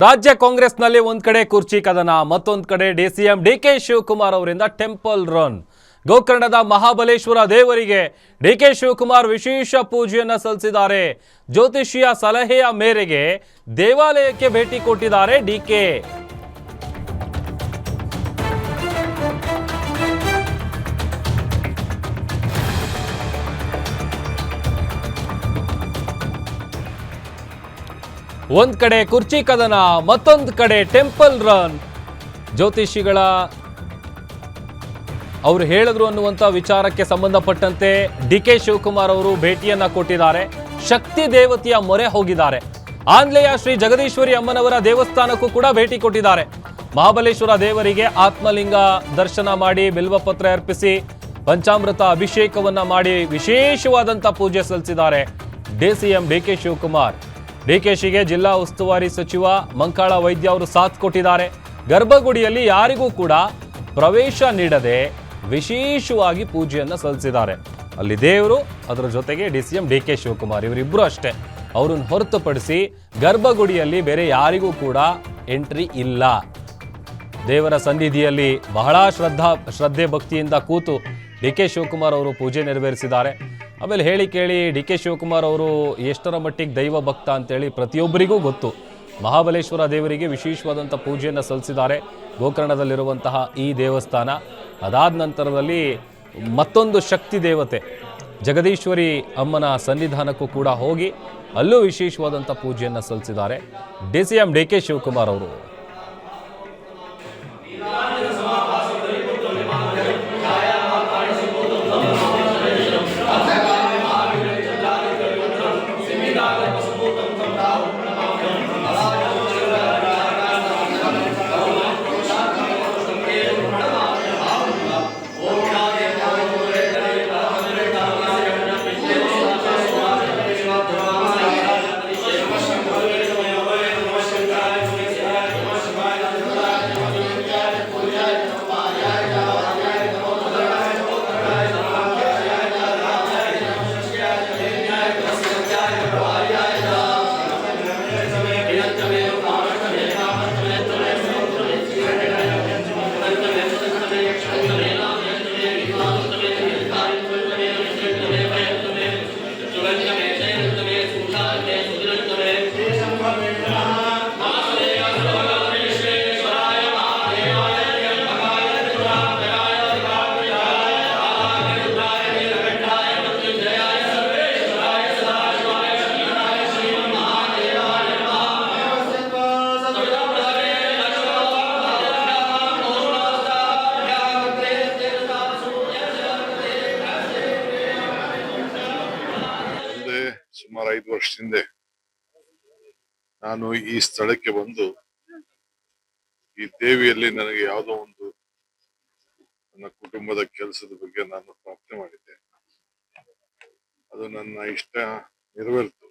ರಾಜ್ಯ ಕಾಂಗ್ರೆಸ್ನಲ್ಲಿ ಒಂದ್ ಕಡೆ ಕುರ್ಚಿ ಕದನ, ಮತ್ತೊಂದು ಕಡೆ ಡಿಸಿಎಂ ಡಿಕೆ ಶಿವಕುಮಾರ್ ಅವರಿಂದ ಟೆಂಪಲ್ ರನ್. ಗೋಕರ್ಣದ ಮಹಾಬಲೇಶ್ವರ ದೇವರಿಗೆ ಡಿಕೆ ಶಿವಕುಮಾರ್ ವಿಶೇಷ ಪೂಜೆಯನ್ನ ಸಲ್ಲಿಸಿದ್ದಾರೆ. ಜ್ಯೋತಿಷಿಯ ಸಲಹೆಯ ಮೇರೆಗೆ ದೇವಾಲಯಕ್ಕೆ ಭೇಟಿ ಕೊಟ್ಟಿದ್ದಾರೆ ಡಿಕೆ. ಒಂದ್ ಕಡೆ ಕುರ್ಚಿ ಕದನ, ಮತ್ತೊಂದು ಕಡೆ ಟೆಂಪಲ್ ರನ್. ಜ್ಯೋತಿಷಿಗಳ ಅವರು ಹೇಳಿದ್ರು ಅನ್ನುವಂಥ ವಿಚಾರಕ್ಕೆ ಸಂಬಂಧಪಟ್ಟಂತೆ ಡಿಕೆ ಶಿವಕುಮಾರ್ ಅವರು ಭೇಟಿಯನ್ನ ಕೊಟ್ಟಿದ್ದಾರೆ. ಶಕ್ತಿ ದೇವತೆಯ ಮೊರೆ ಹೋಗಿದ್ದಾರೆ. ಆಂಗ್ಲೇಯ ಶ್ರೀ ಜಗದೀಶ್ವರಿ ಅಮ್ಮನವರ ದೇವಸ್ಥಾನಕ್ಕೂ ಕೂಡ ಭೇಟಿ ಕೊಟ್ಟಿದ್ದಾರೆ. ಮಹಾಬಲೇಶ್ವರ ದೇವರಿಗೆ ಆತ್ಮಲಿಂಗ ದರ್ಶನ ಮಾಡಿ, ಬಿಲ್ವಪತ್ರ ಅರ್ಪಿಸಿ, ಪಂಚಾಮೃತ ಅಭಿಷೇಕವನ್ನ ಮಾಡಿ ವಿಶೇಷವಾದಂಥ ಪೂಜೆ ಸಲ್ಲಿಸಿದ್ದಾರೆ ಡಿಸಿಎಂ ಡಿಕೆ ಶಿವಕುಮಾರ್. ಡಿಕೆಶಿಗೆ ಜಿಲ್ಲಾ ಉಸ್ತುವಾರಿ ಸಚಿವ ಮಂಕಾಳ ವೈದ್ಯ ಅವರು ಸಾಥ್ ಕೊಟ್ಟಿದ್ದಾರೆ. ಗರ್ಭಗುಡಿಯಲ್ಲಿ ಯಾರಿಗೂ ಕೂಡ ಪ್ರವೇಶ ನೀಡದೆ ವಿಶೇಷವಾಗಿ ಪೂಜೆಯನ್ನು ಸಲ್ಲಿಸಿದ್ದಾರೆ. ಅಲ್ಲಿ ದೇವರು, ಅದರ ಜೊತೆಗೆ ಡಿಸಿಎಂ ಡಿಕೆ ಶಿವಕುಮಾರ್ ಇವರಿಬ್ಬರು ಅಷ್ಟೇ. ಅವರನ್ನು ಹೊರತುಪಡಿಸಿ ಗರ್ಭಗುಡಿಯಲ್ಲಿ ಬೇರೆ ಯಾರಿಗೂ ಕೂಡ ಎಂಟ್ರಿ ಇಲ್ಲ. ದೇವರ ಸನ್ನಿಧಿಯಲ್ಲಿ ಬಹಳ ಶ್ರದ್ಧೆ ಭಕ್ತಿಯಿಂದ ಕೂತು ಡಿಕೆ ಶಿವಕುಮಾರ್ ಅವರು ಪೂಜೆ ನೆರವೇರಿಸಿದ್ದಾರೆ. ಆಮೇಲೆ ಹೇಳಿ ಕೇಳಿ ಡಿಕೆ ಶಿವಕುಮಾರ್ ಅವರು ಎಷ್ಟರ ಮಟ್ಟಿಗೆ ದೈವ ಭಕ್ತ ಅಂತೇಳಿ ಪ್ರತಿಯೊಬ್ಬರಿಗೂ ಗೊತ್ತು. ಮಹಾಬಲೇಶ್ವರ ದೇವರಿಗೆ ವಿಶೇಷವಾದಂಥ ಪೂಜೆಯನ್ನು ಸಲ್ಲಿಸಿದ್ದಾರೆ ಗೋಕರ್ಣದಲ್ಲಿರುವಂತಹ ಈ ದೇವಸ್ಥಾನ. ಅದಾದ ನಂತರದಲ್ಲಿ ಮತ್ತೊಂದು ಶಕ್ತಿ ದೇವತೆ ಜಗದೀಶ್ವರಿ ಅಮ್ಮನ ಸನ್ನಿಧಾನಕ್ಕೂ ಕೂಡ ಹೋಗಿ ಅಲ್ಲೂ ವಿಶೇಷವಾದಂಥ ಪೂಜೆಯನ್ನು ಸಲ್ಲಿಸಿದ್ದಾರೆ ಡಿಸಿಎಂ ಡಿಕೆ ಶಿವಕುಮಾರ್ ಅವರು. ಸುಮಾರು 5 ವರ್ಷದ ಹಿಂದೆ ನಾನು ಈ ಸ್ಥಳಕ್ಕೆ ಬಂದು ಈ ದೇವಿಯಲ್ಲಿ ನನಗೆ ಯಾವುದೋ ಒಂದು ನನ್ನ ಕುಟುಂಬದ ಕೆಲಸದ ಬಗ್ಗೆ ನಾನು ಪ್ರಾರ್ಥನೆ ಮಾಡಿದ್ದೆ. ಅದು ನನ್ನ ಇಷ್ಟ ನೆರವೇರಿತು.